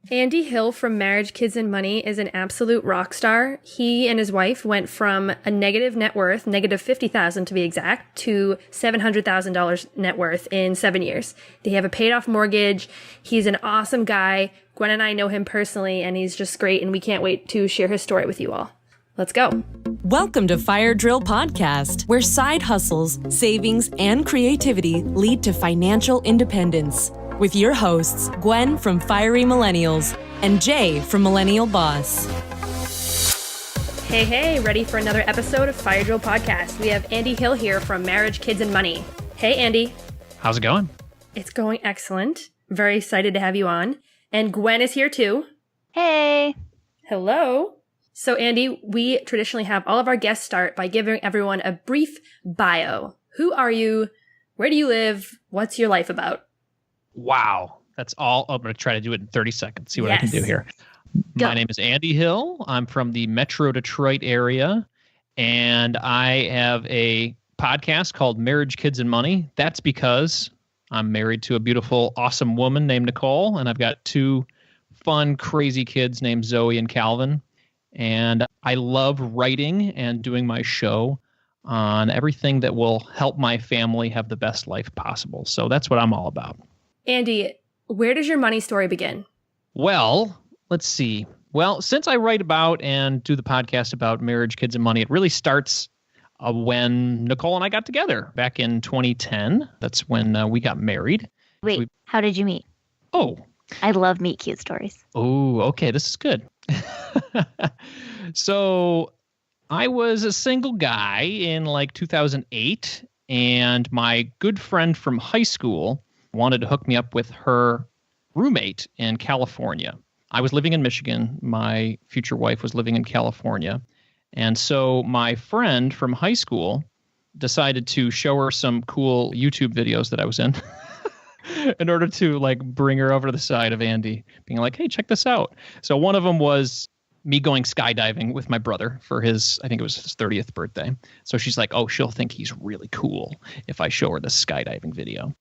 Andy Hill from Marriage, Kids, and Money is an absolute rock star. He and his wife went from a negative net worth, negative $50,000 to be exact, to $700,000 net worth in 7 years. They have a paid off mortgage. He's an awesome guy. Gwen and I know him personally, and he's just great, and we can't wait to share his story with you all. Let's go. Welcome to Fire Drill Podcast, where side hustles, savings, and creativity lead to financial independence. With your hosts, Gwen from Fiery Millennials and Jay from Millennial Boss. Hey, ready for another episode of Fire Drill Podcast. We have Andy Hill here from Marriage, Kids, and Money. Hey, Andy. How's it going? It's going excellent. Very excited to have you on. And Gwen is here too. Hey. Hello. So, Andy, we traditionally have all of our guests start by giving everyone a brief bio. Who are you? Where do you live? What's your life about? Wow. That's all. I'm going to try to do it in 30 seconds. See what I can do here. Go. My name is Andy Hill. I'm from the Metro Detroit area, and I have a podcast called Marriage, Kids, and Money. That's because I'm married to a beautiful, awesome woman named Nicole, and I've got two fun, crazy kids named Zoe and Calvin. And I love writing and doing my show on everything that will help my family have the best life possible. So that's what I'm all about. Andy, where does your money story begin? Well, let's see. Well, since I write about and do the podcast about marriage, kids, and money, it really starts when Nicole and I got together back in 2010. That's when we got married. Wait, how did you meet? Oh. I love meet cute stories. Oh, okay. This is good. So I was a single guy in like 2008, and my good friend from high school wanted to hook me up with her roommate in California. I was living in Michigan. My future wife was living in California. And so my friend from high school decided to show her some cool YouTube videos that I was in in order to like bring her over to the side of Andy, being like, hey, check this out. So one of them was me going skydiving with my brother for his, I think it was his 30th birthday. So she's like, oh, she'll think he's really cool if I show her the skydiving video.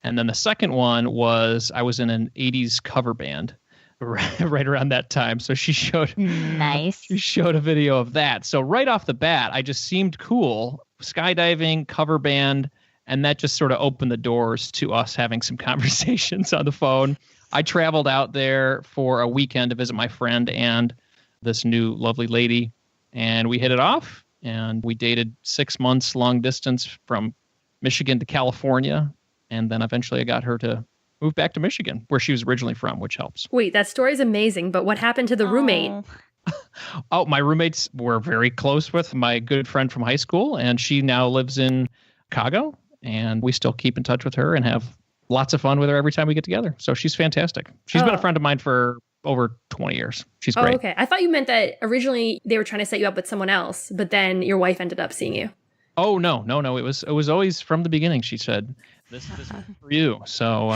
And then the second one was I was in an 80s cover band right around that time. So she showed a video of that. So right off the bat, I just seemed cool. Skydiving, cover band, and that just sort of opened the doors to us having some conversations on the phone. I traveled out there for a weekend to visit my friend and this new lovely lady, and we hit it off, and we dated 6 months long distance from Michigan to California. And then eventually I got her to move back to Michigan, where she was originally from, which helps. Wait, that story is amazing, but what happened to the roommate? Oh, my roommates were very close with my good friend from high school, and she now lives in Chicago, and we still keep in touch with her and have lots of fun with her every time we get together. So she's fantastic. She's been a friend of mine for over 20 years. She's great. Oh, okay. I thought you meant that originally they were trying to set you up with someone else, but then your wife ended up seeing you. Oh, no. It was always from the beginning. She said, this is for you. So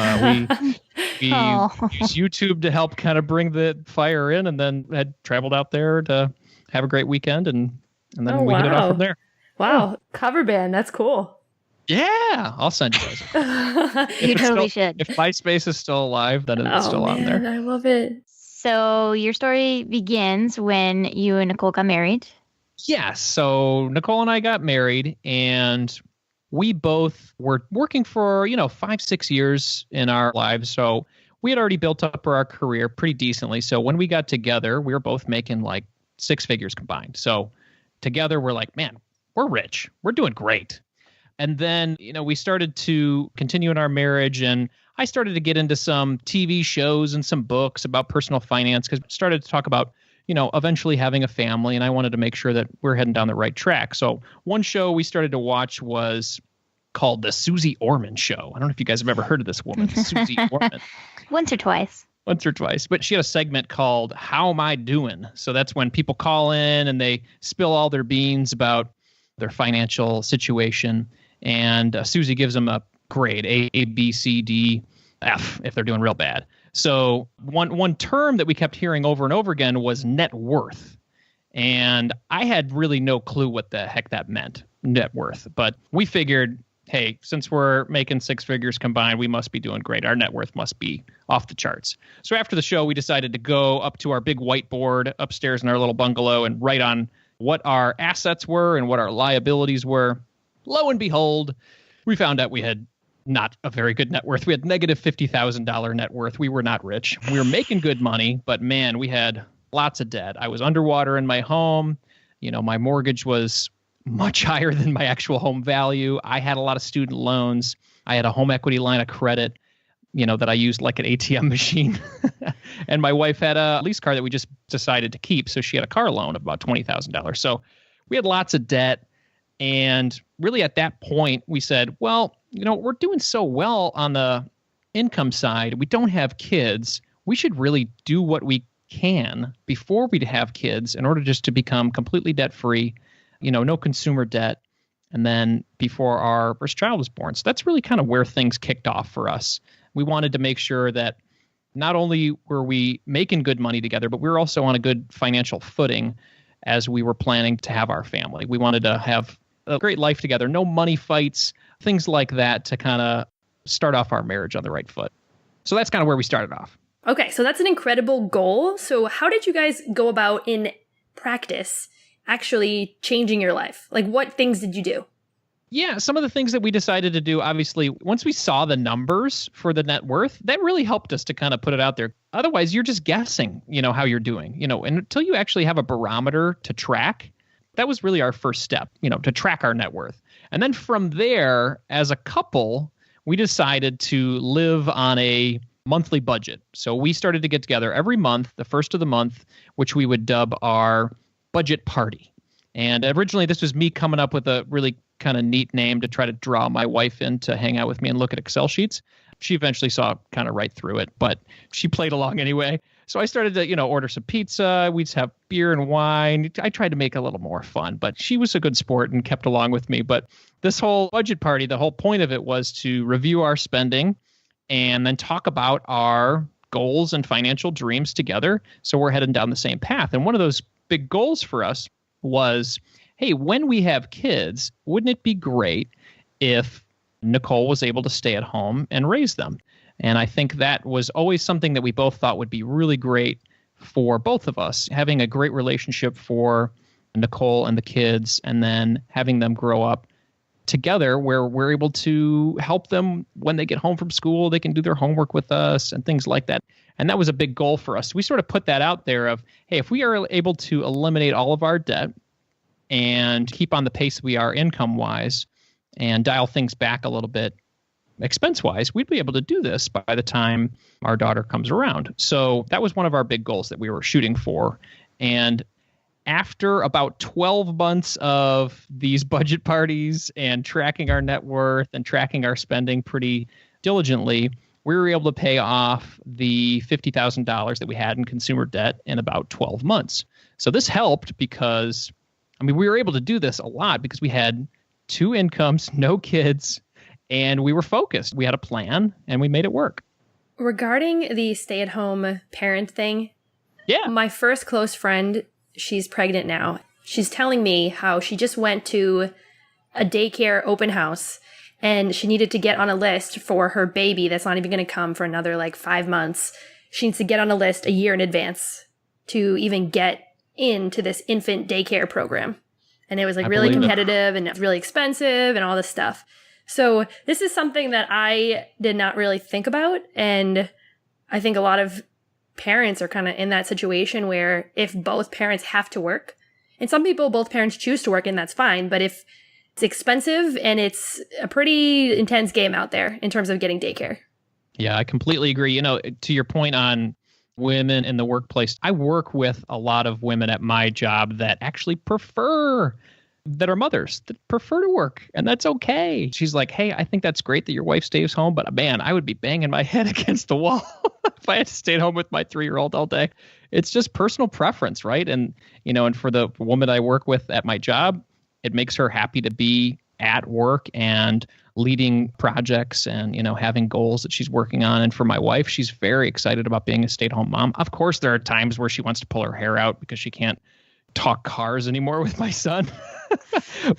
we used YouTube to help kind of bring the fire in, and then had traveled out there to have a great weekend, and then we hit it off from there. Wow. Cover band. That's cool. Yeah. I'll send you those. You totally should. If MySpace is still alive, then it's still on there. I love it. So your story begins when you and Nicole got married. Yes. So Nicole and I got married, and we both were working for, 5-6 years in our lives. So we had already built up our career pretty decently. So when we got together, we were both making like 6 figures combined. So together we're like, man, we're rich. We're doing great. And then, we started to continue in our marriage, and I started to get into some TV shows and some books about personal finance, because I started to talk about, eventually having a family, and I wanted to make sure that we're heading down the right track. So one show we started to watch was called The Susie Orman Show. I don't know if you guys have ever heard of this woman, Susie Orman. Once or twice. But she had a segment called How Am I Doing? So that's when people call in and they spill all their beans about their financial situation. And Susie gives them a grade, A, B, C, D, F, if they're doing real bad. So one term that we kept hearing over and over again was net worth. And I had really no clue what the heck that meant, net worth. But we figured hey, since we're making six figures combined, we must be doing great. Our net worth must be off the charts. So after the show, we decided to go up to our big whiteboard upstairs in our little bungalow and write on what our assets were and what our liabilities were. Lo and behold, we found out we had not a very good net worth. We had negative $50,000 net worth. We were not rich. We were making good money, but man, we had lots of debt. I was underwater in my home. My mortgage was much higher than my actual home value. I had a lot of student loans. I had a home equity line of credit, that I used like an ATM machine. And my wife had a lease car that we just decided to keep. So she had a car loan of about $20,000. So we had lots of debt. And really at that point, we said, well, we're doing so well on the income side. We don't have kids. We should really do what we can before we have kids in order just to become completely debt-free, no consumer debt, and then before our first child was born. So that's really kind of where things kicked off for us. We wanted to make sure that not only were we making good money together, but we were also on a good financial footing as we were planning to have our family. We wanted to have a great life together, no money fights, things like that to kind of start off our marriage on the right foot. So that's kind of where we started off. Okay, so that's an incredible goal. So how did you guys go about in practice actually changing your life? Like, what things did you do? Yeah, some of the things that we decided to do, obviously, once we saw the numbers for the net worth, that really helped us to kind of put it out there. Otherwise, you're just guessing, how you're doing, and until you actually have a barometer to track, that was really our first step, to track our net worth. And then from there, as a couple, we decided to live on a monthly budget. So we started to get together every month, the first of the month, which we would dub our budget party. And originally this was me coming up with a really kind of neat name to try to draw my wife in to hang out with me and look at Excel sheets. She eventually saw kind of right through it, but she played along anyway. So I started to, order some pizza. We'd have beer and wine. I tried to make it a little more fun, but she was a good sport and kept along with me. But this whole budget party, the whole point of it was to review our spending and then talk about our goals and financial dreams together. So we're heading down the same path. And one of those big goals for us was, hey, when we have kids, wouldn't it be great if Nicole was able to stay at home and raise them? And I think that was always something that we both thought would be really great for both of us, having a great relationship for Nicole and the kids, and then having them grow up together where we're able to help them when they get home from school. They can do their homework with us and things like that. And that was a big goal for us. We sort of put that out there of, hey, if we are able to eliminate all of our debt and keep on the pace we are income-wise and dial things back a little bit expense-wise, we'd be able to do this by the time our daughter comes around. So that was one of our big goals that we were shooting for. And after about 12 months of these budget parties and tracking our net worth and tracking our spending pretty diligently, we were able to pay off the $50,000 that we had in consumer debt in about 12 months. So this helped because, we were able to do this a lot because we had two incomes, no kids, and we were focused. We had a plan and we made it work. Regarding the stay-at-home parent thing, yeah, my first close friend, she's pregnant now. She's telling me how she just went to a daycare open house and she needed to get on a list for her baby that's not even going to come for another 5 months. She needs to get on a list a year in advance to even get into this infant daycare program. And it was really competitive and really expensive and all this stuff. So this is something that I did not really think about. And I think a lot of parents are kind of in that situation where if both parents have to work, and some people, both parents choose to work and that's fine. But if it's expensive and it's a pretty intense game out there in terms of getting daycare. Yeah, I completely agree. To your point on women in the workplace, I work with a lot of women at my job that actually that are mothers that prefer to work, and that's okay. She's like, hey, I think that's great that your wife stays home, but man, I would be banging my head against the wall if I had to stay at home with my 3-year-old all day. It's just personal preference, right? And, and for the woman I work with at my job, it makes her happy to be at work and leading projects and, having goals that she's working on. And for my wife, she's very excited about being a stay-at-home mom. Of course, there are times where she wants to pull her hair out because she can't talk cars anymore with my son.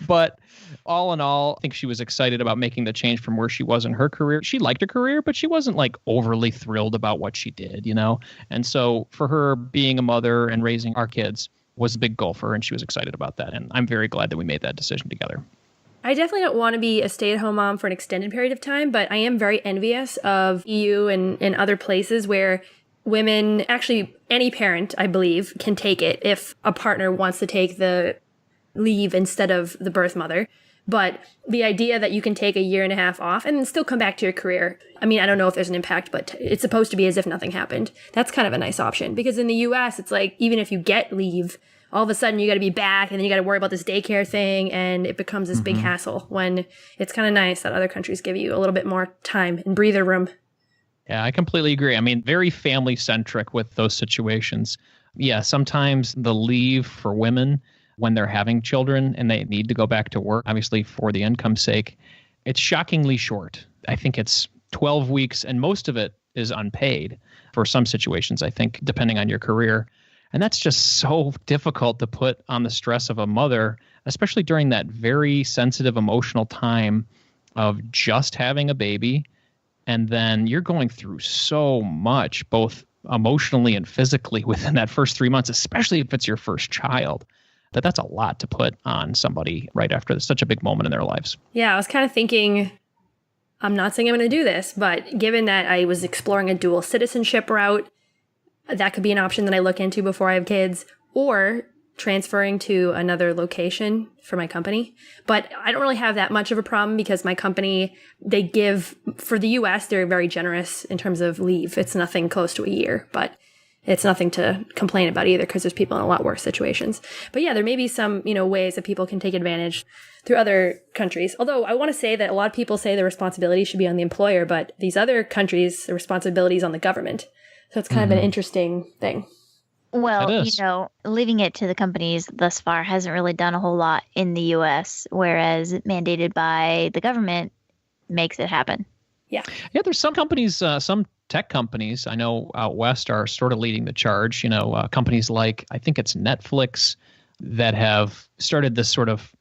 But all in all, I think she was excited about making the change from where she was in her career. She liked her career, but she wasn't like overly thrilled about what she did, you know? And so for her, being a mother and raising our kids was a big goal for her, and she was excited about that. And I'm very glad that we made that decision together. I definitely don't want to be a stay-at-home mom for an extended period of time, but I am very envious of EU and other places where women, actually any parent, I believe, can take it if a partner wants to take the leave instead of the birth mother. But the idea that you can take a year and a half off and still come back to your career, I mean, I don't know if there's an impact, but it's supposed to be as if nothing happened. That's kind of a nice option, because in the US, it's like, even if you get leave, all of a sudden you got to be back, and then you got to worry about this daycare thing, and it becomes this big hassle, when it's kind of nice that other countries give you a little bit more time and breather room. Yeah, I completely agree. I mean, very family centric with those situations. Yeah, sometimes the leave for women when they're having children and they need to go back to work, obviously for the income's sake, it's shockingly short. I think it's 12 weeks, and most of it is unpaid for some situations, I think, depending on your career. And that's just so difficult to put on the stress of a mother, especially during that very sensitive emotional time of just having a baby. And then you're going through so much, both emotionally and physically, within that first 3 months, especially if it's your first child. That's a lot to put on somebody right after such a big moment in their lives. Yeah, I was kind of thinking, I'm not saying I'm going to do this, but given that I was exploring a dual citizenship route, that could be an option that I look into before I have kids, or transferring to another location for my company. But I don't really have that much of a problem, because my company, they give, for the US, they're very generous in terms of leave. It's nothing close to a year, but it's nothing to complain about either, because there's people in a lot worse situations. But yeah, there may be some, ways that people can take advantage through other countries. Although I want to say that a lot of people say the responsibility should be on the employer, but these other countries, the responsibility is on the government. So it's kind of an interesting thing. Well, leaving it to the companies thus far hasn't really done a whole lot in the U.S., whereas mandated by the government makes it happen. Yeah. Yeah, there's some companies, some tech companies I know out west are sort of leading the charge. Companies like, I think it's Netflix, that have started this sort of,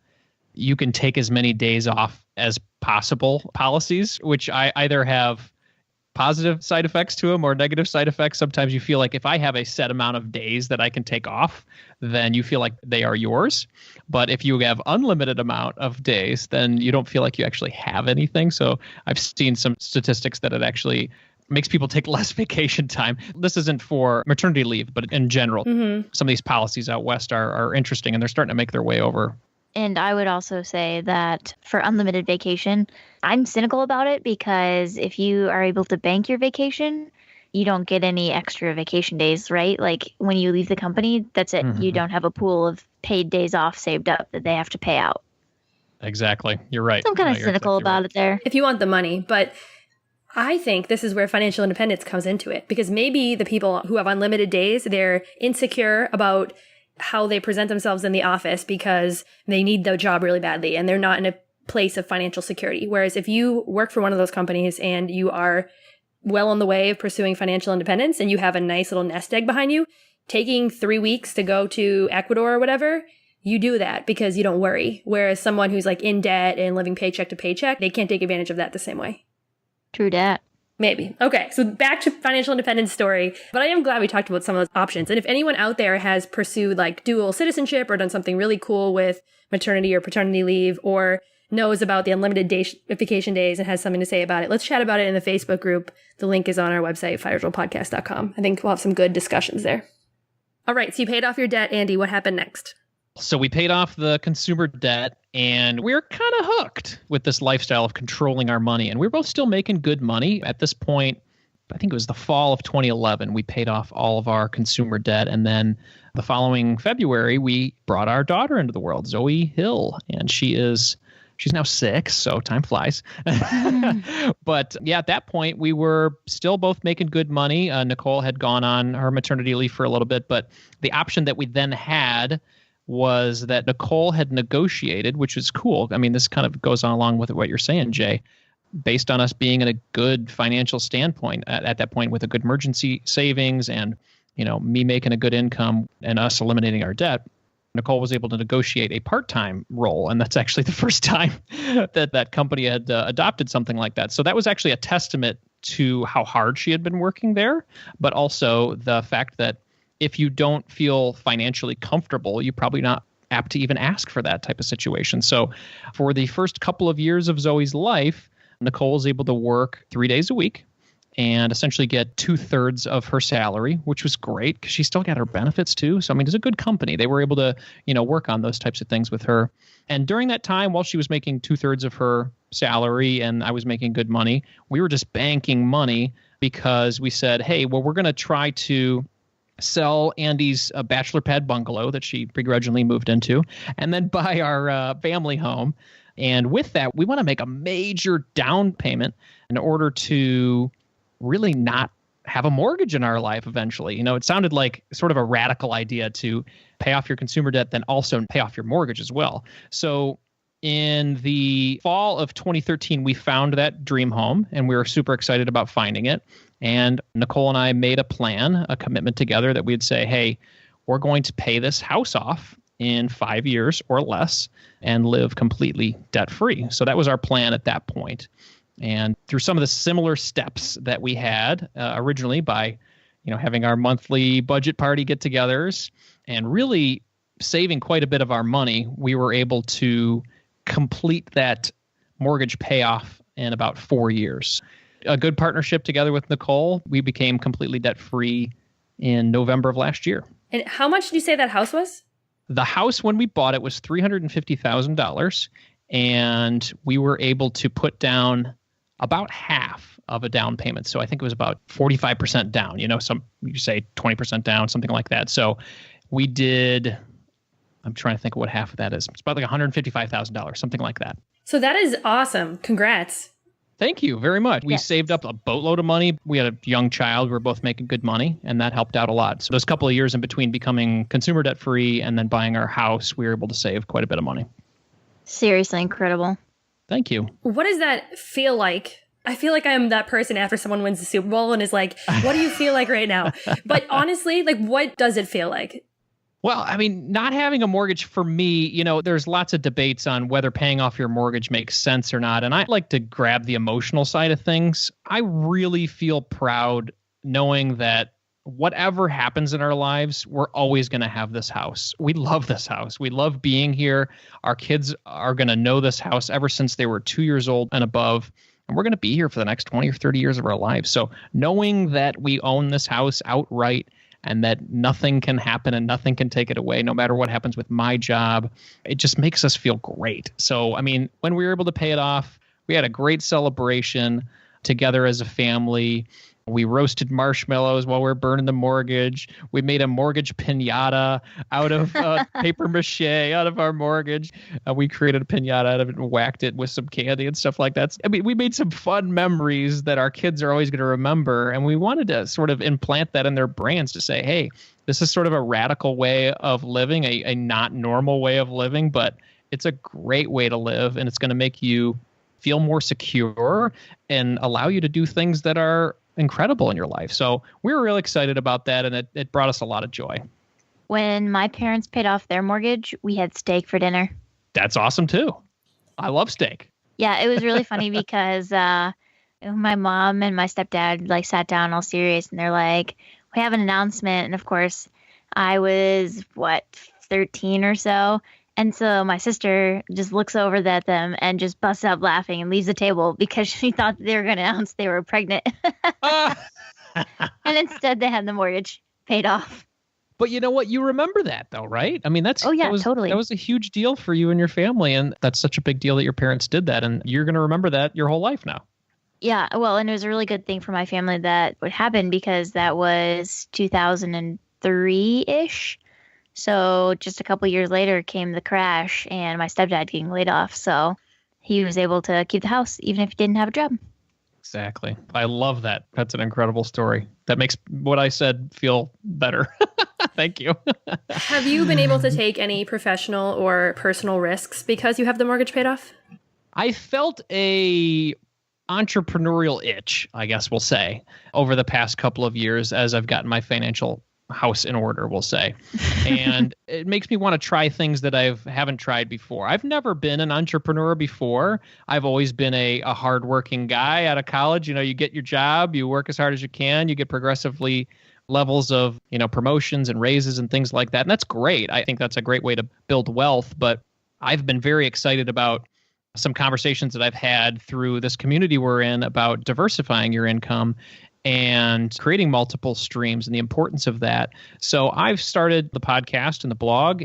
you can take as many days off as possible policies, which I either have positive side effects to them or negative side effects. Sometimes you feel like if I have a set amount of days that I can take off, then you feel like they are yours. But if you have unlimited amount of days, then you don't feel like you actually have anything. So I've seen some statistics that it actually makes people take less vacation time. This isn't for maternity leave, but in general, some of these policies out west are interesting, and they're starting to make their way over. And I would also say that for unlimited vacation, I'm cynical about it, because if you are able to bank your vacation, you don't get any extra vacation days, right? Like when you leave the company, that's it. You don't have a pool of paid days off saved up that they have to pay out. Exactly. You're right. So I'm kind of cynical about it there. If you want the money, but I think this is where financial independence comes into it, because maybe the people who have unlimited days, they're insecure about how they present themselves in the office because they need the job really badly and they're not in a place of financial security. Whereas if you work for one of those companies and you are well on the way of pursuing financial independence and you have a nice little nest egg behind you, taking 3 weeks to go to Ecuador or whatever, you do that because you don't worry. Whereas someone who's like in debt and living paycheck to paycheck, they can't take advantage of that the same way. True that. Maybe. Okay, so back to financial independence story. But I am glad we talked about some of those options. And if anyone out there has pursued like dual citizenship or done something really cool with maternity or paternity leave, or knows about the unlimited vacation days and has something to say about it, let's chat about it in the Facebook group. The link is on our website, firedrillpodcast.com. I think we'll have some good discussions there. All right, so you paid off your debt, Andy. What happened next? So we paid off the consumer debt, and we're kind of hooked with this lifestyle of controlling our money. And we're both still making good money at this point. I think it was the fall of 2011. We paid off all of our consumer debt. And then the following February, we brought our daughter into the world, Zoe Hill. And she's now 6, so time flies. But yeah, at that point, we were still both making good money. Nicole had gone on her maternity leave for a little bit. But the option that we then had was that Nicole had negotiated, which was cool. I mean, this kind of goes on along with what you're saying, Jay, based on us being in a good financial standpoint at that point with a good emergency savings and, me making a good income and us eliminating our debt. Nicole was able to negotiate a part-time role, and that's actually the first time that company had adopted something like that. So that was actually a testament to how hard she had been working there, but also the fact that if you don't feel financially comfortable, you're probably not apt to even ask for that type of situation. So for the first couple of years of Zoe's life, Nicole was able to work 3 days a week and essentially get 2/3 of her salary, which was great because she still got her benefits too. So, I mean, it's a good company. They were able to, work on those types of things with her. And during that time, while she was making 2/3 of her salary and I was making good money, we were just banking money because we said, hey, well, we're going to try to sell Andy's bachelor pad bungalow that she begrudgingly moved into and then buy our family home. And with that, we want to make a major down payment in order to really not have a mortgage in our life eventually. It sounded like sort of a radical idea to pay off your consumer debt, then also pay off your mortgage as well. So in the fall of 2013, we found that dream home and we were super excited about finding it. And Nicole and I made a plan, a commitment together that we'd say, hey, we're going to pay this house off in 5 years or less and live completely debt-free. So that was our plan at that point. And through some of the similar steps that we had originally by, having our monthly budget party get-togethers and really saving quite a bit of our money, we were able to complete that mortgage payoff in about 4 years. A good partnership together with Nicole, we became completely debt-free in November of last year. And how much did you say that house was? The house, when we bought it, was $350,000, and we were able to put down about half of a down payment. So I think it was about 45% down, some you say 20% down, something like that. So we did, I'm trying to think of what half of that is. It's about like $155,000, something like that. So that is awesome. Congrats. Thank you very much. We Yes. saved up a boatload of money. We had a young child. We were both making good money, and that helped out a lot. So those couple of years in between becoming consumer debt free and then buying our house, we were able to save quite a bit of money. Seriously incredible. Thank you. What does that feel like? I feel like I'm that person after someone wins the Super Bowl and is like, what do you feel like right now? But honestly, what does it feel like? Well, I mean, not having a mortgage for me, there's lots of debates on whether paying off your mortgage makes sense or not. And I like to grab the emotional side of things. I really feel proud knowing that whatever happens in our lives, we're always going to have this house. We love this house. We love being here. Our kids are going to know this house ever since they were 2 years old and above. And we're going to be here for the next 20 or 30 years of our lives. So knowing that we own this house outright and that nothing can happen and nothing can take it away, no matter what happens with my job, it just makes us feel great. So, I mean, when we were able to pay it off, we had a great celebration together as a family. We roasted marshmallows while we were burning the mortgage. We made a mortgage piñata out of paper mache, out of our mortgage. We created a piñata out of it and whacked it with some candy and stuff like that. I mean, we made some fun memories that our kids are always going to remember. And we wanted to sort of implant that in their brains to say, hey, this is sort of a radical way of living, a not normal way of living, but it's a great way to live. And it's going to make you feel more secure and allow you to do things that are incredible in your life. So we were really excited about that, and it brought us a lot of joy. When my parents paid off their mortgage, we had steak for dinner. That's awesome too. I love steak. Yeah, it was really funny because my mom and my stepdad sat down all serious and they're like, we have an announcement. And of course, I was 13 or so. And so my sister just looks over at them and just busts out laughing and leaves the table because she thought they were going to announce they were pregnant. And instead they had the mortgage paid off. But you know what? You remember that though, right? I mean, Totally. That was a huge deal for you and your family. And that's such a big deal that your parents did that. And you're going to remember that your whole life now. Yeah. Well, and it was a really good thing for my family that would happen because that was 2003-ish. So just a couple years later came the crash and my stepdad getting laid off. So he was able to keep the house even if he didn't have a job. Exactly. I love that. That's an incredible story. That makes what I said feel better. Thank you. Have you been able to take any professional or personal risks because you have the mortgage paid off? I felt a entrepreneurial itch, I guess we'll say, over the past couple of years as I've gotten my financial house in order, we'll say. And it makes me want to try things that I haven't tried before. I've never been an entrepreneur before. I've always been a hardworking guy out of college. You get your job, you work as hard as you can, you get progressively levels of, promotions and raises and things like that. And that's great. I think that's a great way to build wealth. But I've been very excited about some conversations that I've had through this community we're in about diversifying your income and creating multiple streams and the importance of that. So I've started the podcast and the blog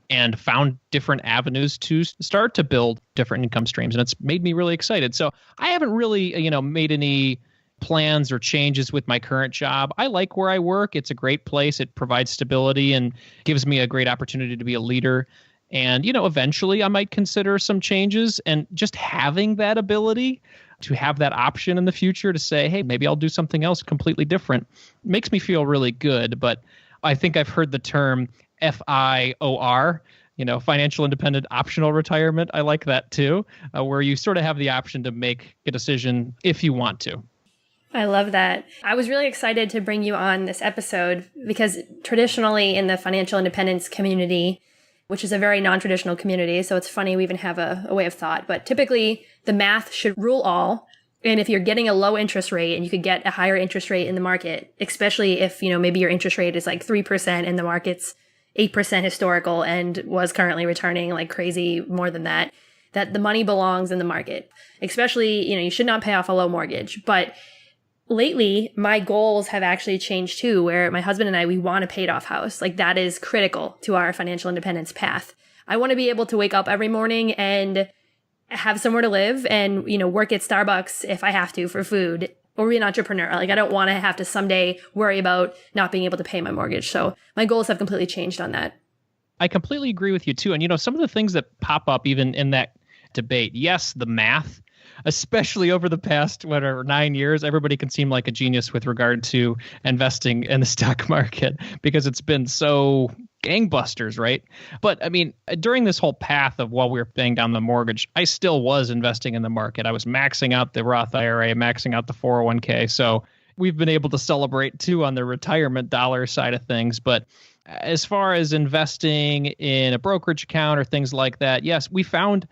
and found different avenues to start to build different income streams. And it's made me really excited. So I haven't really, made any plans or changes with my current job. I like where I work. It's a great place. It provides stability and gives me a great opportunity to be a leader. And, eventually I might consider some changes, and just having that ability to have that option in the future to say, hey, maybe I'll do something else completely different makes me feel really good. But I think I've heard the term FIOR, financial independent optional retirement. I like that too, where you sort of have the option to make a decision if you want to. I love that. I was really excited to bring you on this episode because traditionally in the financial independence community, which is a very non-traditional community, so it's funny we even have a way of thought, but typically the math should rule all. And if you're getting a low interest rate and you could get a higher interest rate in the market, especially if, maybe your interest rate is like 3% and the market's 8% historical and was currently returning like crazy more than that the money belongs in the market. Especially, you should not pay off a low mortgage. But lately, my goals have actually changed too, where my husband and I, we want a paid off house. Like that is critical to our financial independence path. I want to be able to wake up every morning and have somewhere to live and, work at Starbucks if I have to for food, or be an entrepreneur. Like I don't want to have to someday worry about not being able to pay my mortgage. So my goals have completely changed on that. I completely agree with you too. And, some of the things that pop up even in that debate, yes, the math, especially over the past, 9 years, everybody can seem like a genius with regard to investing in the stock market because it's been so gangbusters, right? But I mean, during this whole path of while we were paying down the mortgage, I still was investing in the market. I was maxing out the Roth IRA, maxing out the 401k. So we've been able to celebrate too on the retirement dollar side of things. But as far as investing in a brokerage account or things like that, yes, we found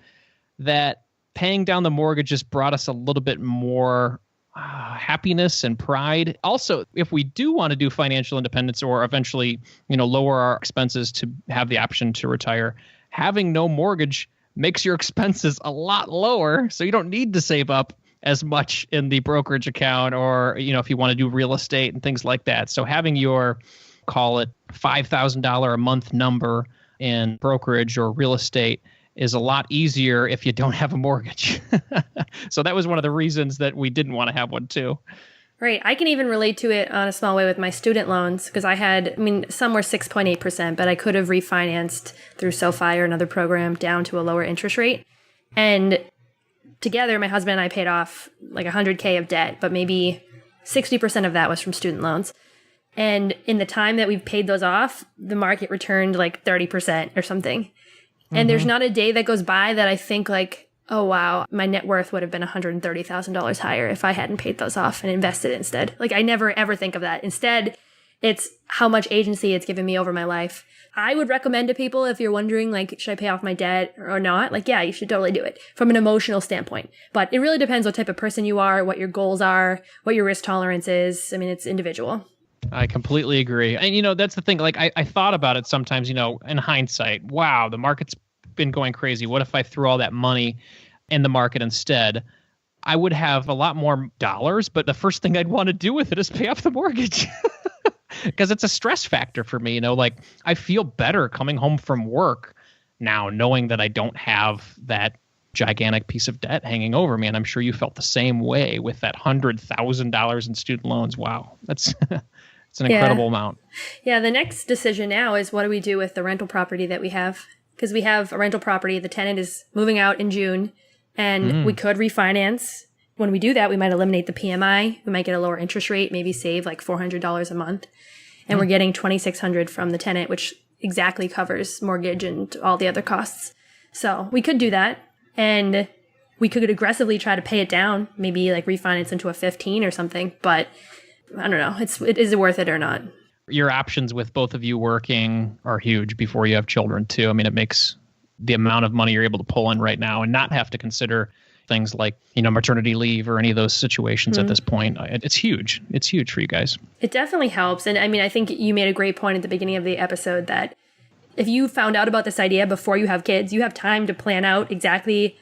that paying down the mortgage just brought us a little bit more happiness and pride. Also, if we do want to do financial independence or eventually, lower our expenses to have the option to retire, having no mortgage makes your expenses a lot lower. So you don't need to save up as much in the brokerage account or, if you want to do real estate and things like that. So having your, call it $5,000 a month number in brokerage or real estate is a lot easier if you don't have a mortgage. So that was one of the reasons that we didn't want to have one too. Right. I can even relate to it on a small way with my student loans because some were 6.8%, but I could have refinanced through SoFi or another program down to a lower interest rate. And together, my husband and I paid off like $100K of debt, but maybe 60% of that was from student loans. And in the time that we've paid those off, the market returned like 30% or something. And there's not a day that goes by that I think like, oh, wow, my net worth would have been $130,000 higher if I hadn't paid those off and invested instead. Like I never, ever think of that. Instead, it's how much agency it's given me over my life. I would recommend to people if you're wondering, like, should I pay off my debt or not? Like, yeah, you should totally do it from an emotional standpoint. But it really depends what type of person you are, what your goals are, what your risk tolerance is. I mean, it's individual. I completely agree. And, that's the thing. Like, I thought about it sometimes, in hindsight. Wow, the market's been going crazy. What if I threw all that money in the market instead? I would have a lot more dollars, but the first thing I'd want to do with it is pay off the mortgage. Because it's a stress factor for me. Like I feel better coming home from work now knowing that I don't have that gigantic piece of debt hanging over me. And I'm sure you felt the same way with that $100,000 in student loans. Wow. It's an incredible amount. Yeah. The next decision now is what do we do with the rental property that we have? Because we have a rental property. The tenant is moving out in June and we could refinance. When we do that, we might eliminate the PMI. We might get a lower interest rate, maybe save like $400 a month. And we're getting $2,600 from the tenant, which exactly covers mortgage and all the other costs. So we could do that. And we could aggressively try to pay it down, maybe like refinance into a 15 or something. But I don't know. Is it worth it or not? Your options with both of you working are huge before you have children too. I mean, it makes the amount of money you're able to pull in right now and not have to consider things like, maternity leave or any of those situations at this point. It's huge. It's huge for you guys. It definitely helps. And I mean, I think you made a great point at the beginning of the episode that if you found out about this idea before you have kids, you have time to plan out exactly.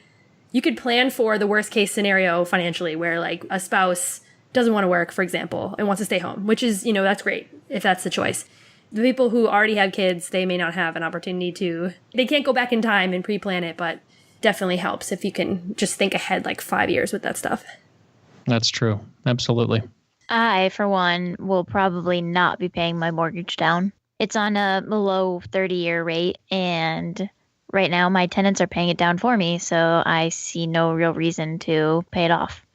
You could plan for the worst case scenario financially where like a spouse doesn't want to work, for example, and wants to stay home, which is, that's great if that's the choice. The people who already have kids, they may not have an opportunity they can't go back in time and pre-plan it, but definitely helps if you can just think ahead like 5 years with that stuff. That's true. Absolutely. I, for one, will probably not be paying my mortgage down. It's on a below 30-year rate, and right now my tenants are paying it down for me, so I see no real reason to pay it off.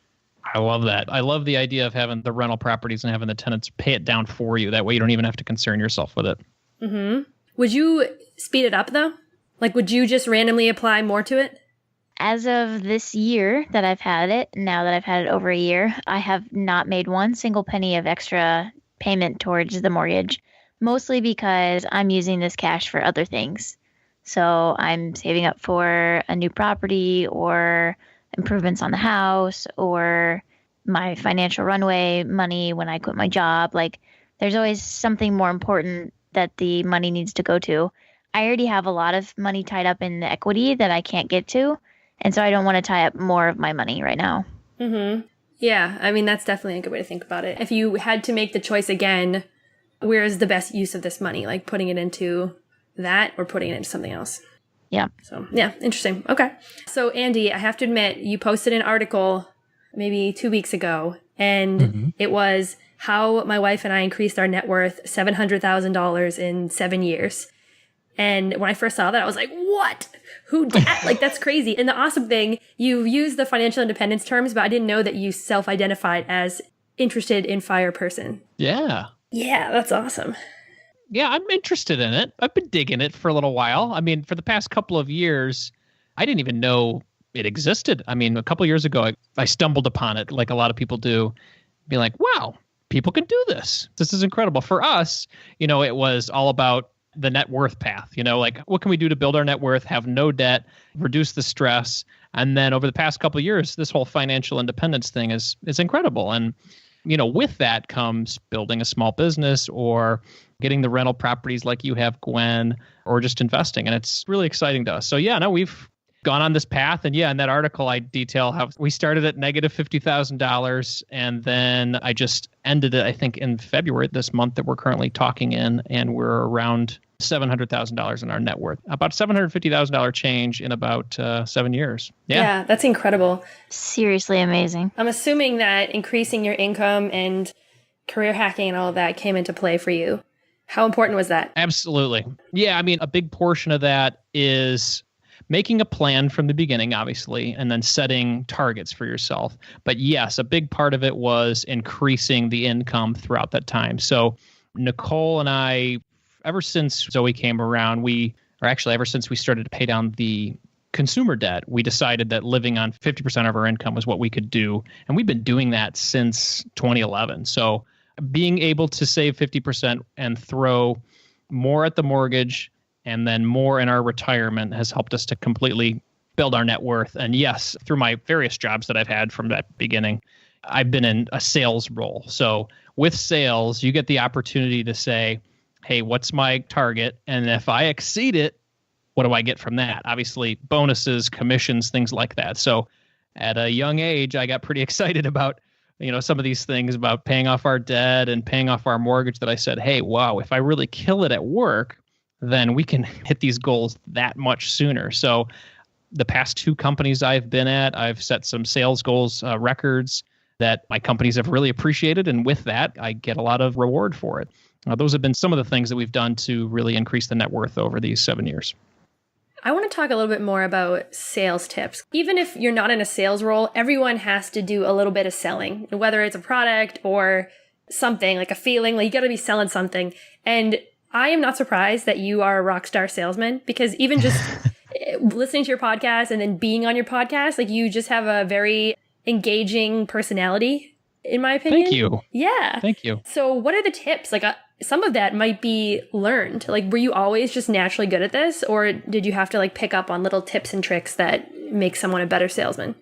I love that. I love the idea of having the rental properties and having the tenants pay it down for you. That way you don't even have to concern yourself with it. Mm-hmm. Would you speed it up, though? Like, would you just randomly apply more to it? As of this year that I've had it, now that I've had it over a year, I have not made one single penny of extra payment towards the mortgage, mostly because I'm using this cash for other things. So I'm saving up for a new property or improvements on the house or my financial runway money when I quit my job. Like, there's always something more important that the money needs to go to. I already have a lot of money tied up in the equity that I can't get to. And so I don't want to tie up more of my money right now. Mm-hmm. Yeah, I mean, that's definitely a good way to think about it. If you had to make the choice again, where is the best use of this money? Like putting it into that or putting it into something else? Yeah. So, yeah, interesting. Okay. So, Andy, I have to admit, you posted an article maybe 2 weeks ago, and it was how my wife and I increased our net worth $700,000 in 7 years. And when I first saw that, I was like, what? Who did that? Like, that's crazy. And the awesome thing, you used the financial independence terms, but I didn't know that you self-identified as interested in FIRE person. Yeah. Yeah, that's awesome. Yeah, I'm interested in it. I've been digging it for a little while. I mean, for the past couple of years, I didn't even know it existed. I mean, a couple of years ago, I stumbled upon it like a lot of people do. Be like, wow, people can do this. This is incredible. For us, it was all about the net worth path, like what can we do to build our net worth, have no debt, reduce the stress. And then over the past couple of years, this whole financial independence thing is incredible. And, with that comes building a small business or getting the rental properties like you have, Gwen, or just investing. And it's really exciting to us. So yeah, no, we've gone on this path. And yeah, in that article, I detail how we started at negative $50,000. And then I just ended it, I think, in February this month that we're currently talking in. And we're around $700,000 in our net worth, about $750,000 change in about 7 years. Yeah, that's incredible. Seriously amazing. I'm assuming that increasing your income and career hacking and all of that came into play for you. How important was that? Absolutely. Yeah, I mean, a big portion of that is making a plan from the beginning, obviously, and then setting targets for yourself. But yes, a big part of it was increasing the income throughout that time. So Nicole and I, ever since Zoe came around, ever since we started to pay down the consumer debt, we decided that living on 50% of our income was what we could do. And we've been doing that since 2011. So being able to save 50% and throw more at the mortgage and then more in our retirement has helped us to completely build our net worth. And yes, through my various jobs that I've had from that beginning, I've been in a sales role. So with sales, you get the opportunity to say, hey, what's my target? And if I exceed it, what do I get from that? Obviously, bonuses, commissions, things like that. So at a young age, I got pretty excited about, some of these things about paying off our debt and paying off our mortgage that I said, hey, wow, if I really kill it at work, then we can hit these goals that much sooner. So the past 2 companies I've been at, I've set some sales goals, records that my companies have really appreciated. And with that, I get a lot of reward for it. Those have been some of the things that we've done to really increase the net worth over these 7 years. I want to talk a little bit more about sales tips. Even if you're not in a sales role, everyone has to do a little bit of selling, whether it's a product or something like a feeling, like you got to be selling something. And I am not surprised that you are a rock star salesman, because even just listening to your podcast and then being on your podcast, like you just have a very engaging personality, in my opinion. Thank you. Yeah. Thank you. So what are the tips? Like some of that might be learned. Like, were you always just naturally good at this, or did you have to like pick up on little tips and tricks that make someone a better salesman?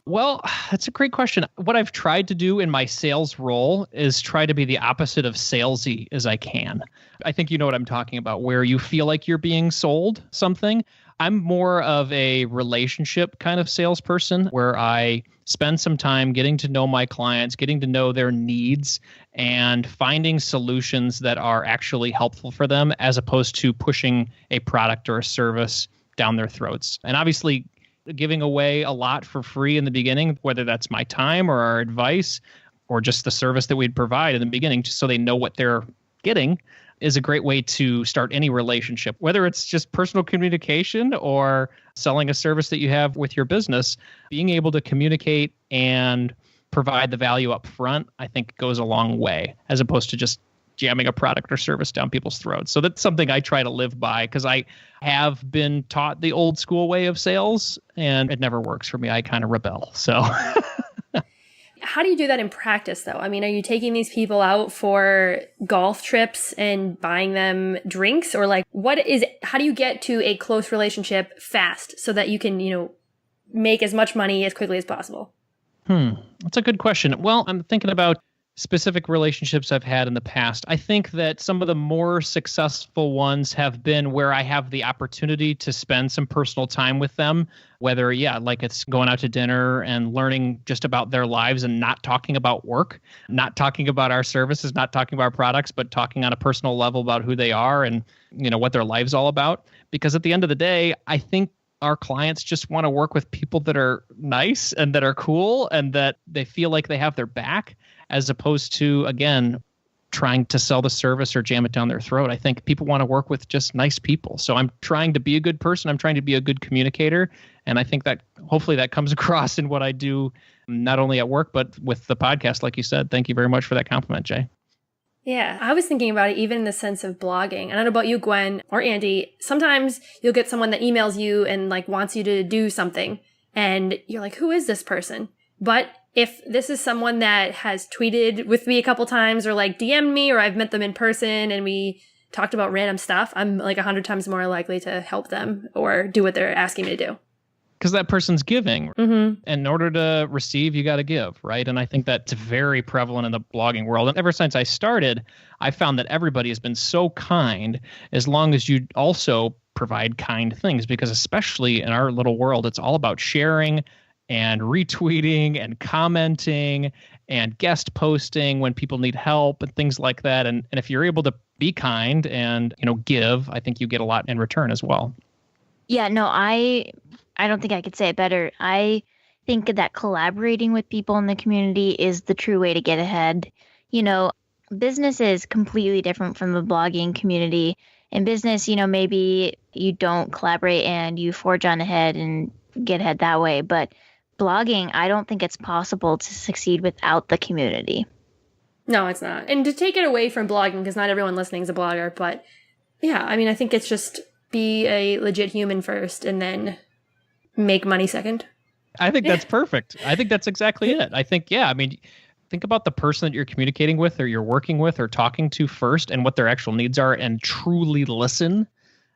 Well, that's a great question. What I've tried to do in my sales role is try to be the opposite of salesy as I can. I think you know what I'm talking about, where you feel like you're being sold something. I'm more of a relationship kind of salesperson where I spend some time getting to know my clients, getting to know their needs, and finding solutions that are actually helpful for them as opposed to pushing a product or a service down their throats. And obviously, giving away a lot for free in the beginning, whether that's my time or our advice or just the service that we'd provide in the beginning, just so they know what they're getting, is a great way to start any relationship, whether it's just personal communication or selling a service that you have with your business. Being able to communicate and provide the value up front, I think goes a long way, as opposed to just jamming a product or service down people's throats. So that's something I try to live by, because I have been taught the old school way of sales and it never works for me. I kind of rebel. So how do you do that in practice, though? I mean, are you taking these people out for golf trips and buying them drinks, or like how do you get to a close relationship fast so that you can, make as much money as quickly as possible? That's a good question. Well, I'm thinking about specific relationships I've had in the past. I think that some of the more successful ones have been where I have the opportunity to spend some personal time with them, whether, like it's going out to dinner and learning just about their lives and not talking about work, not talking about our services, not talking about our products, but talking on a personal level about who they are and, what their life's all about. Because at the end of the day, I think our clients just want to work with people that are nice and that are cool and that they feel like they have their back, as opposed to, again, trying to sell the service or jam it down their throat. I think people want to work with just nice people. So I'm trying to be a good person. I'm trying to be a good communicator. And I think that hopefully that comes across in what I do, not only at work, but with the podcast, like you said. Thank you very much for that compliment, Jay. Yeah, I was thinking about it even in the sense of blogging. I don't know about you, Gwen or Andy. Sometimes you'll get someone that emails you and like wants you to do something. And you're like, who is this person? But if this is someone that has tweeted with me a couple times or like DM'd me, or I've met them in person and we talked about random stuff, I'm like 100 times more likely to help them or do what they're asking me to do. Because that person's giving. Mm-hmm. And in order to receive, you got to give, right? And I think that's very prevalent in the blogging world. And ever since I started, I found that everybody has been so kind, as long as you also provide kind things. Because especially in our little world, it's all about sharing and retweeting and commenting and guest posting when people need help and things like that. And if you're able to be kind and, give, I think you get a lot in return as well. Yeah, no, I don't think I could say it better. I think that collaborating with people in the community is the true way to get ahead. Business is completely different from the blogging community. In business, maybe you don't collaborate and you forge on ahead and get ahead that way. But blogging, I don't think it's possible to succeed without the community. No, it's not. And to take it away from blogging, because not everyone listening is a blogger, but yeah, I mean, I think it's just be a legit human first and then make money second. I think that's perfect. I think that's exactly it. I think, think about the person that you're communicating with or you're working with or talking to first and what their actual needs are, and truly listen,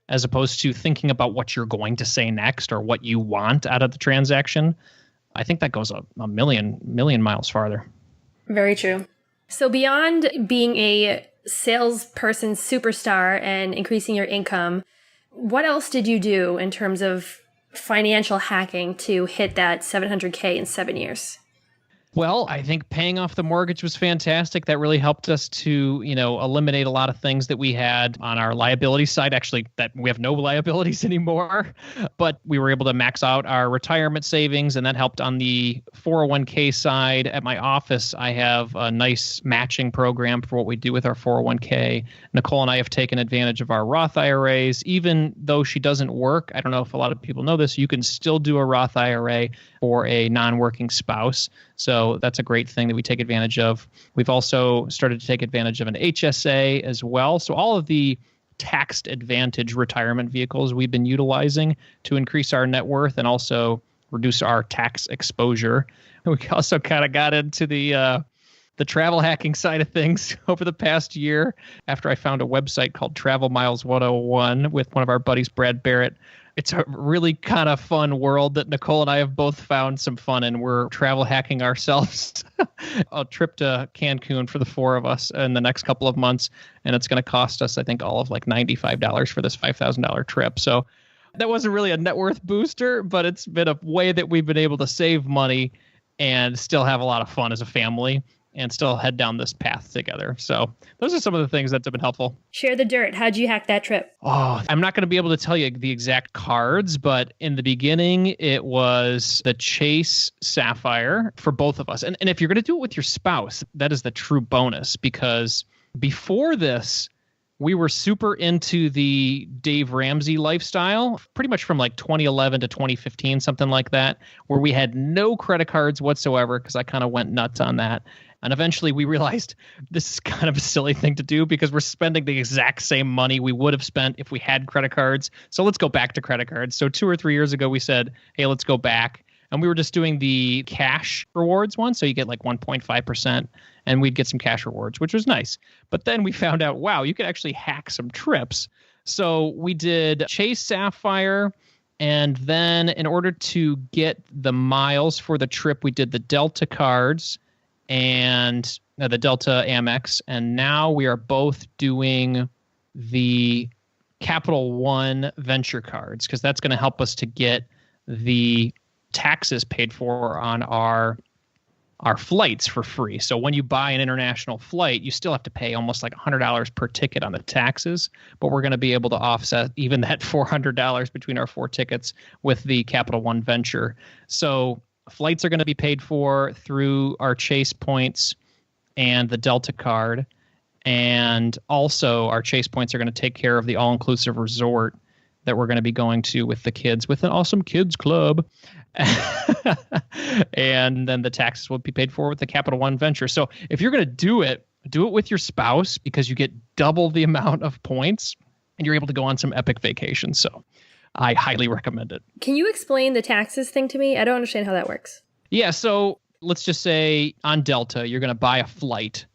as opposed to thinking about what you're going to say next or what you want out of the transaction. I think that goes a million miles farther. Very true. So beyond being a salesperson superstar and increasing your income, what else did you do in terms of financial hacking to hit that $700K in 7 years? Well, I think paying off the mortgage was fantastic. That really helped us to, eliminate a lot of things that we had on our liability side. Actually, that we have no liabilities anymore, but we were able to max out our retirement savings, and that helped on the 401k side. At my office, I have a nice matching program for what we do with our 401k. Nicole and I have taken advantage of our Roth IRAs. Even though she doesn't work, I don't know if a lot of people know this, you can still do a Roth IRA for a non-working spouse. So that's a great thing that we take advantage of. We've also started to take advantage of an HSA as well. So all of the taxed advantage retirement vehicles we've been utilizing to increase our net worth and also reduce our tax exposure. We also kind of got into the the travel hacking side of things over the past year after I found a website called Travel Miles 101 with one of our buddies, Brad Barrett. It's a really kind of fun world that Nicole and I have both found some fun in. We're travel hacking ourselves a trip to Cancun for the four of us in the next couple of months. And it's going to cost us, I think, all of like $95 for this $5,000 trip. So that wasn't really a net worth booster, but it's been a way that we've been able to save money and still have a lot of fun as a family and still head down this path together. So those are some of the things that have been helpful. Share the dirt. How'd you hack that trip? Oh, I'm not going to be able to tell you the exact cards, but in the beginning, it was the Chase Sapphire for both of us. And if you're going to do it with your spouse, that is the true bonus, because before this, we were super into the Dave Ramsey lifestyle, pretty much from like 2011 to 2015, something like that, where we had no credit cards whatsoever because I kind of went nuts on that. And eventually we realized this is kind of a silly thing to do because we're spending the exact same money we would have spent if we had credit cards. So let's go back to credit cards. So 2 or 3 years ago, we said, hey, let's go back. And we were just doing the cash rewards one. So you get like 1.5% and we'd get some cash rewards, which was nice. But then we found out, wow, you could actually hack some trips. So we did Chase Sapphire. And then in order to get the miles for the trip, we did the Delta cards and the Delta Amex. And now we are both doing the Capital One Venture cards because that's going to help us to get the taxes paid for on our flights for free. So when you buy an international flight, you still have to pay almost like $100 per ticket on the taxes, but we're going to be able to offset even that $400 between our 4 tickets with the Capital One Venture. So flights are going to be paid for through our Chase points and the Delta card. And also our Chase points are going to take care of the all-inclusive resort that we're going to be going to with the kids, with an awesome kids club. And then the taxes will be paid for with the Capital One Venture. So if you're going to do it with your spouse because you get double the amount of points and you're able to go on some epic vacations. So I highly recommend it. Can you explain the taxes thing to me? I don't understand how that works. Yeah. So let's just say on Delta, you're going to buy a flight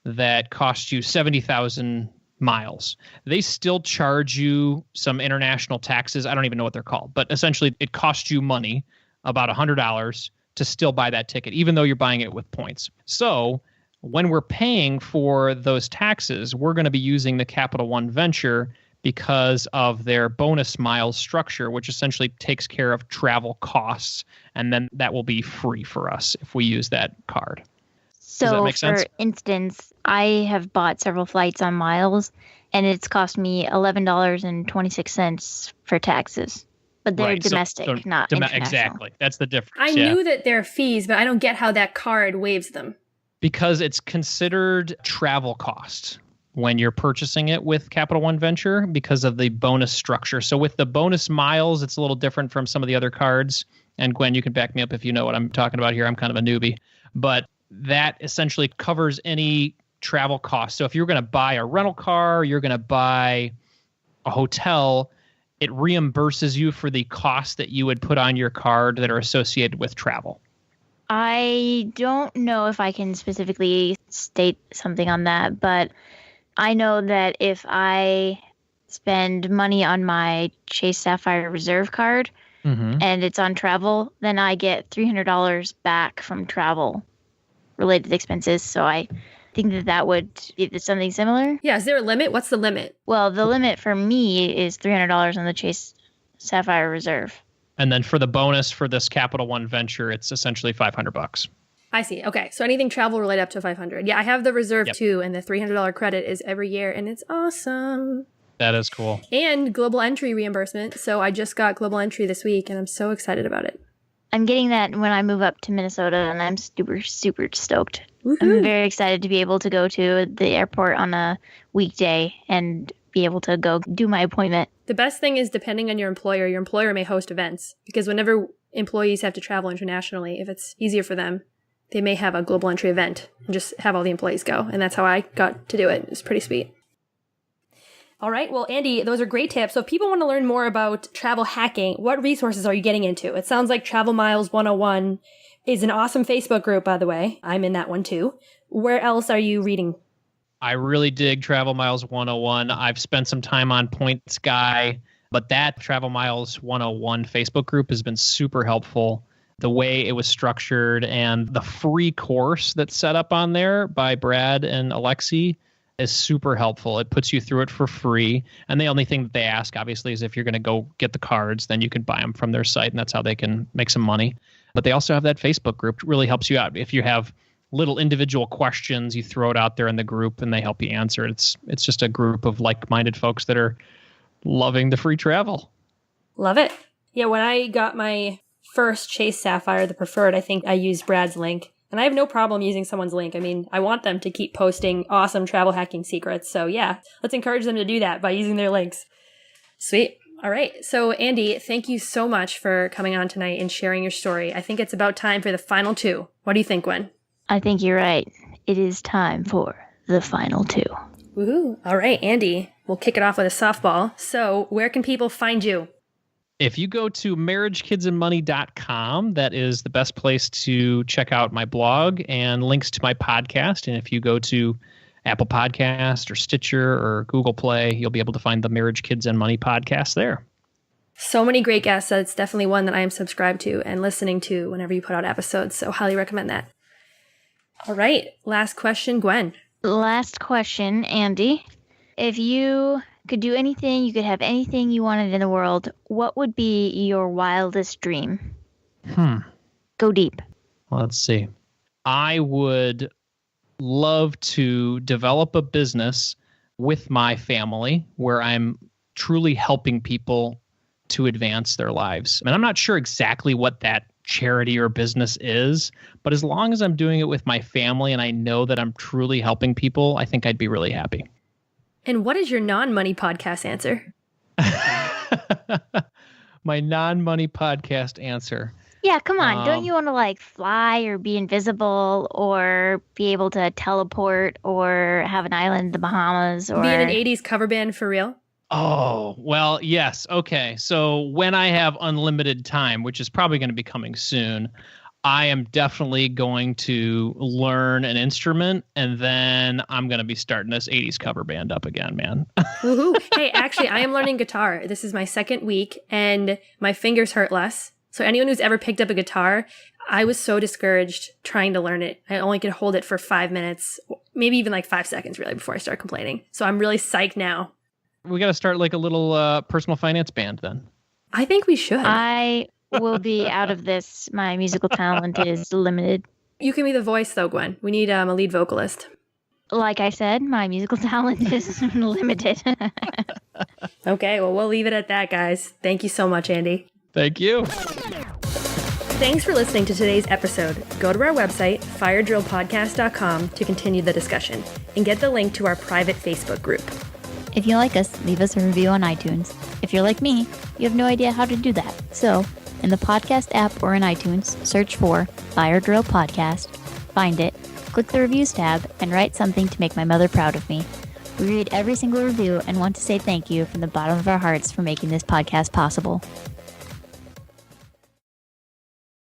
that costs you 70,000 miles. They still charge you some international taxes. I don't even know what they're called, but essentially it costs you money, about $100 to still buy that ticket, even though you're buying it with points. So when we're paying for those taxes, we're going to be using the Capital One Venture because of their bonus miles structure, which essentially takes care of travel costs. And then that will be free for us if we use that card. Does that make sense? For instance, I have bought several flights on miles, and it's cost me $11.26 for taxes. But they're domestic, not international. Exactly. That's the difference. I knew that there are fees, but I don't get how that card waives them. Because it's considered travel cost when you're purchasing it with Capital One Venture because of the bonus structure. So with the bonus miles, it's a little different from some of the other cards. And Gwen, you can back me up if you know what I'm talking about here. I'm kind of a newbie. But that essentially covers any travel costs. So if you're going to buy a rental car, you're going to buy a hotel, it reimburses you for the costs that you would put on your card that are associated with travel. I don't know if I can specifically state something on that, but I know that if I spend money on my Chase Sapphire Reserve card and it's on travel, then I get $300 back from travel related expenses. So I think that would be something similar. Yeah. Is there a limit? What's the limit? Well, the limit for me is $300 on the Chase Sapphire Reserve. And then for the bonus for this Capital One Venture, it's essentially $500. I see. Okay. So anything travel related up to $500. Yeah, I have the Reserve too, and the $300 credit is every year, and it's awesome. That is cool. And global entry reimbursement. So I just got global entry this week, and I'm so excited about it. I'm getting that when I move up to Minnesota, and I'm super, super stoked. Woo-hoo. I'm very excited to be able to go to the airport on a weekday and be able to go do my appointment. The best thing is, depending on your employer may host events, because whenever employees have to travel internationally, if it's easier for them, they may have a global entry event and just have all the employees go. And that's how I got to do it. It's pretty sweet. All right. Well, Andy, those are great tips. So if people want to learn more about travel hacking, what resources are you getting into? It sounds like Travel Miles 101 is an awesome Facebook group, by the way. I'm in that one too. Where else are you reading? I really dig Travel Miles 101. I've spent some time on Points Guy, but that Travel Miles 101 Facebook group has been super helpful. The way it was structured and the free course that's set up on there by Brad and Alexi is super helpful. It puts you through it for free. And the only thing that they ask, obviously, is if you're going to go get the cards, then you can buy them from their site, and that's how they can make some money. But they also have that Facebook group. It really helps you out. If you have little individual questions, you throw it out there in the group and they help you answer. It's just a group of like-minded folks that are loving the free travel. Love it. Yeah, when I got my first Chase Sapphire, the preferred, I think I used Brad's link. And I have no problem using someone's link. I mean, I want them to keep posting awesome travel hacking secrets. So yeah, let's encourage them to do that by using their links. Sweet. All right. So Andy, thank you so much for coming on tonight and sharing your story. I think it's about time for the final two. What do you think, Gwen? I think you're right. It is time for the final two. Woohoo. All right, Andy, we'll kick it off with a softball. So where can people find you? If you go to marriagekidsandmoney.com, that is the best place to check out my blog and links to my podcast. And if you go to Apple Podcast or Stitcher or Google Play, you'll be able to find the Marriage, Kids, and Money podcast there. So many great guests. That's definitely one that I am subscribed to and listening to whenever you put out episodes. So highly recommend that. All right. Last question, Gwen. Last question, Andy. If you could do anything, you could have anything you wanted in the world, what would be your wildest dream? Go deep. Well, let's see. I would love to develop a business with my family where I'm truly helping people to advance their lives. And I'm not sure exactly what that charity or business is, but as long as I'm doing it with my family and I know that I'm truly helping people, I think I'd be really happy. And what is your non-money podcast answer? My non-money podcast answer. Yeah, come on. Don't you want to like fly or be invisible or be able to teleport or have an island in the Bahamas or be in an 80s cover band for real? Oh, well, yes. Okay. So when I have unlimited time, which is probably going to be coming soon, I am definitely going to learn an instrument, and then I'm going to be starting this 80s cover band up again, man. Woohoo. Hey, actually, I am learning guitar. This is my second week, and my fingers hurt less. So anyone who's ever picked up a guitar, I was so discouraged trying to learn it. I only could hold it for 5 minutes, maybe even like 5 seconds, really, before I start complaining. So I'm really psyched now. We got to start like a little personal finance band then. I think we should. I will be out of this. My musical talent is limited. You can be the voice, though, Gwen. We need a lead vocalist. Like I said, my musical talent is limited. Okay, well, we'll leave it at that, guys. Thank you so much, Andy. Thank you. Thanks for listening to today's episode. Go to our website, firedrillpodcast.com, to continue the discussion and get the link to our private Facebook group. If you like us, leave us a review on iTunes. If you're like me, you have no idea how to do that. So, in the podcast app or in iTunes, search for Fire Drill Podcast, find it, click the reviews tab, and write something to make my mother proud of me. We read every single review and want to say thank you from the bottom of our hearts for making this podcast possible.